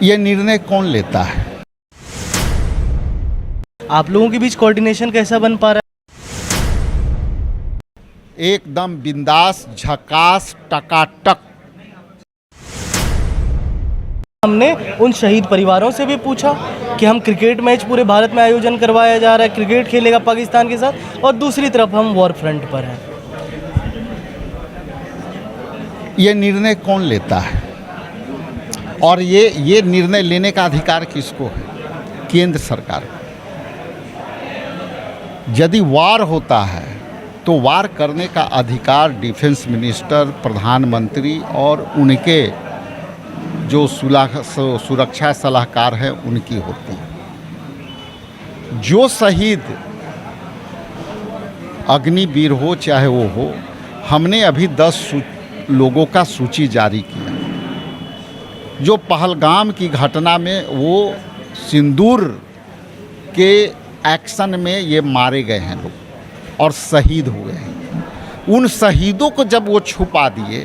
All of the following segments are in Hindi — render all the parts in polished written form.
ये निर्णय कौन लेता है? आप लोगों के बीच कोऑर्डिनेशन कैसा बन पा रहा एकदम बिंदास, झकास, टकाटक। है? हमने उन शहीद परिवारों से भी पूछा कि हम क्रिकेट मैच पूरे भारत में आयोजन करवाया जा रहा है, क्रिकेट खेलेगा पाकिस्तान के साथ, और दूसरी तरफ हम वॉर फ्रंट पर हैं। ये निर्णय कौन लेता है? और ये निर्णय लेने का अधिकार किसको है? केंद्र सरकार को। यदि वार होता है तो वार करने का अधिकार डिफेंस मिनिस्टर, प्रधानमंत्री और उनके जो सुरक्षा सलाहकार हैं उनकी होती है। जो शहीद अग्निवीर हो चाहे वो हो, हमने अभी 10 लोगों का सूची जारी किया। जो पहलगाम की घटना में वो सिंदूर के एक्शन में ये मारे गए हैं लोग और शहीद हुए हैं। उन शहीदों को जब वो छुपा दिए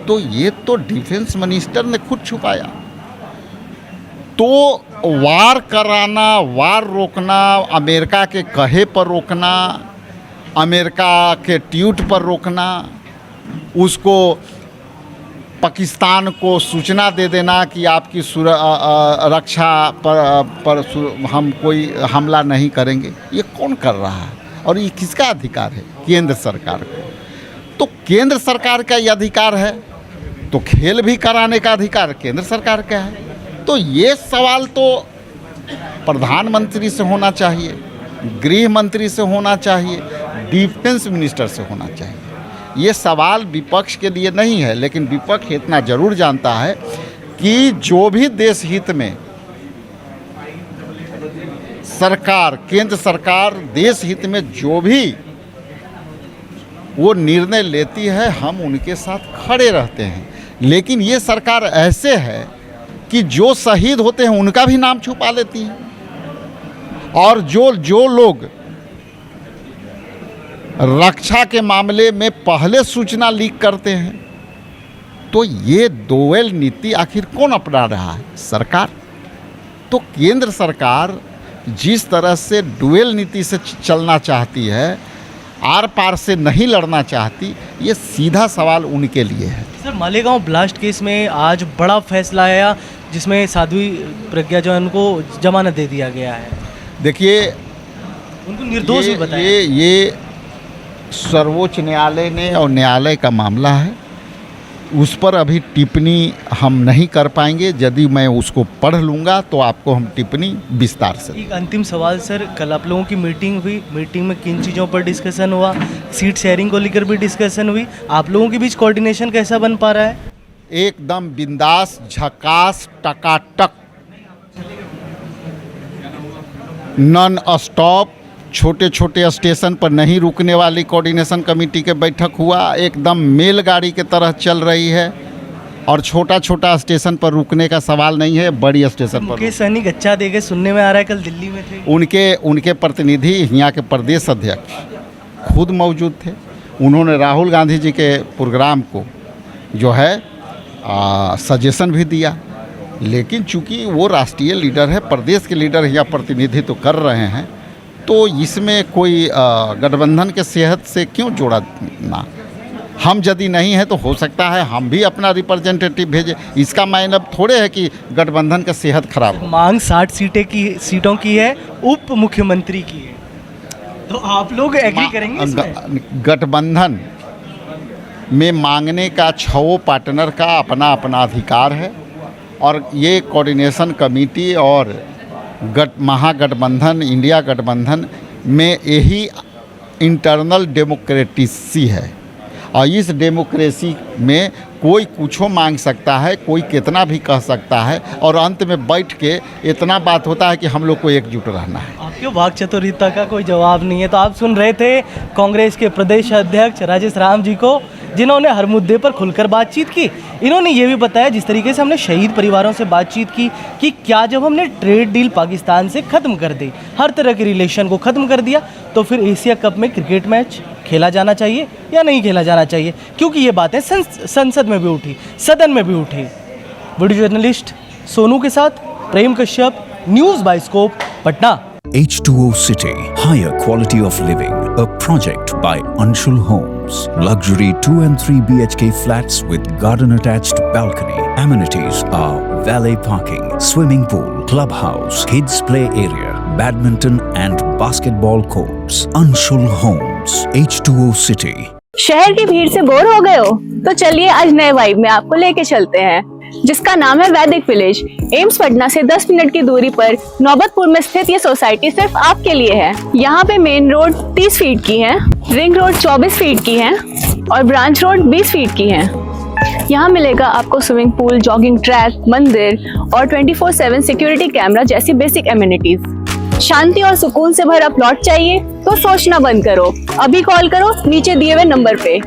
तो ये तो डिफेंस मिनिस्टर ने खुद छुपाया। तो वार कराना, वार रोकना, अमेरिका के कहे पर रोकना, अमेरिका के ट्वीट पर रोकना, उसको पाकिस्तान को सूचना दे देना कि आपकी रक्षा पर हम कोई हमला नहीं करेंगे, ये कौन कर रहा है? और ये किसका अधिकार है? केंद्र सरकार को। तो केंद्र सरकार का ये अधिकार है तो खेल भी कराने का अधिकार केंद्र सरकार का है। तो ये सवाल तो प्रधानमंत्री से होना चाहिए, गृह मंत्री से होना चाहिए, डिफेंस मिनिस्टर से होना चाहिए। ये सवाल विपक्ष के लिए नहीं है, लेकिन विपक्ष इतना जरूर जानता है कि जो भी देश हित में सरकार, केंद्र सरकार देश हित में जो भी वो निर्णय लेती है, हम उनके साथ खड़े रहते हैं। लेकिन ये सरकार ऐसे है कि जो शहीद होते हैं उनका भी नाम छुपा लेती है, और जो लोग रक्षा के मामले में पहले सूचना लीक करते हैं, तो ये डुअल नीति आखिर कौन अपना रहा है? सरकार। तो केंद्र सरकार जिस तरह से डुअल नीति से चलना चाहती है, आर पार से नहीं लड़ना चाहती, ये सीधा सवाल उनके लिए है। सर, मालेगांव ब्लास्ट केस में आज बड़ा फैसला आया जिसमें साध्वी प्रज्ञा जो है उनको जमानत दे दिया गया है। देखिए, उनको निर्दोष भी बताया। ये सर्वोच्च न्यायालय ने और न्यायालय का मामला है, उस पर अभी टिप्पणी हम नहीं कर पाएंगे। यदि मैं उसको पढ़ लूँगा तो आपको हम टिप्पणी विस्तार से। एक अंतिम सवाल सर, कल आप लोगों की मीटिंग हुई, मीटिंग में किन चीज़ों पर डिस्कशन हुआ? सीट शेयरिंग को लेकर भी डिस्कशन हुई। आप लोगों के बीच कोऑर्डिनेशन कैसा बन पा रहा है? एकदम बिंदास, झकास, टकाटक, नॉन स्टॉप, छोटे छोटे स्टेशन पर नहीं रुकने वाली कोऑर्डिनेशन कमेटी के बैठक हुआ। एकदम मेलगाड़ी के तरह चल रही है, और छोटा छोटा स्टेशन पर रुकने का सवाल नहीं है, बड़ी स्टेशन पर। मुकेश सहनी गच्चा देके सुनने में आ रहा है कल दिल्ली में थे। उनके प्रतिनिधि यहाँ के प्रदेश अध्यक्ष खुद मौजूद थे। उन्होंने राहुल गांधी जी के प्रोग्राम को जो है सजेशन भी दिया, लेकिन चूंकि वो राष्ट्रीय लीडर है, प्रदेश के लीडर यहाँ प्रतिनिधित्व कर रहे हैं, तो इसमें कोई गठबंधन के सेहत से क्यों जोड़ा ना? हम यदि नहीं है तो हो सकता है हम भी अपना रिप्रेजेंटेटिव भेजें। इसका मतलब थोड़े है कि गठबंधन का सेहत खराब हो। मांग 60 सीटों की है, उप मुख्यमंत्री की है, तो आप लोग एग्री करेंगे इसमें? गठबंधन में मांगने का 6 पार्टनर का अपना अपना अधिकार है, और ये कोऑर्डिनेशन कमेटी और महागठबंधन, इंडिया गठबंधन में यही इंटरनल डेमोक्रेसी है। और इस डेमोक्रेसी में कोई कुछो मांग सकता है, कोई कितना भी कह सकता है, और अंत में बैठ के इतना बात होता है कि हम लोग को एकजुट रहना है। आपके वाक चतुरता का कोई जवाब नहीं है। तो आप सुन रहे थे कांग्रेस के प्रदेश अध्यक्ष राजेश राम जी को, जिन्होंने हर मुद्दे पर खुलकर बातचीत की। इन्होंने ये भी बताया जिस तरीके से हमने शहीद परिवारों से बातचीत की कि क्या जब हमने ट्रेड डील पाकिस्तान से ख़त्म कर दी, हर तरह के रिलेशन को ख़त्म कर दिया, तो फिर एशिया कप में क्रिकेट मैच खेला जाना चाहिए या नहीं खेला जाना चाहिए? क्योंकि ये बातें संसद में भी उठी, सदन में भी उठी। वीडियो जर्नलिस्ट सोनू के साथ Prem Kashyap, news bioscope, Patna. H2O City, higher quality of living, a project by Anshul Homes. Luxury 2 and 3 BHK flats with garden attached balcony. Amenities are valet parking, swimming pool, clubhouse, kids play area, badminton and basketball courts. Anshul Homes, H2O City. शहर की भीड़ से बोर हो गए हो? तो चलिए आज नए वाइब में आपको लेके चलते हैं, जिसका नाम है वैदिक विलेज। एम्स पटना से 10 मिनट की दूरी पर नौबतपुर में स्थित ये सोसाइटी सिर्फ आपके लिए है। यहाँ पे मेन रोड 30 फीट की है, रिंग रोड 24 फीट की है और ब्रांच रोड 20 फीट की है। यहाँ मिलेगा आपको स्विमिंग पूल, जॉगिंग ट्रैक, मंदिर और 24/7 सिक्योरिटी कैमरा जैसी बेसिक एमिनिटीज। शांति और सुकून से भरा प्लॉट चाहिए तो सोचना बंद करो, अभी कॉल करो नीचे दिए हुए नंबर पे।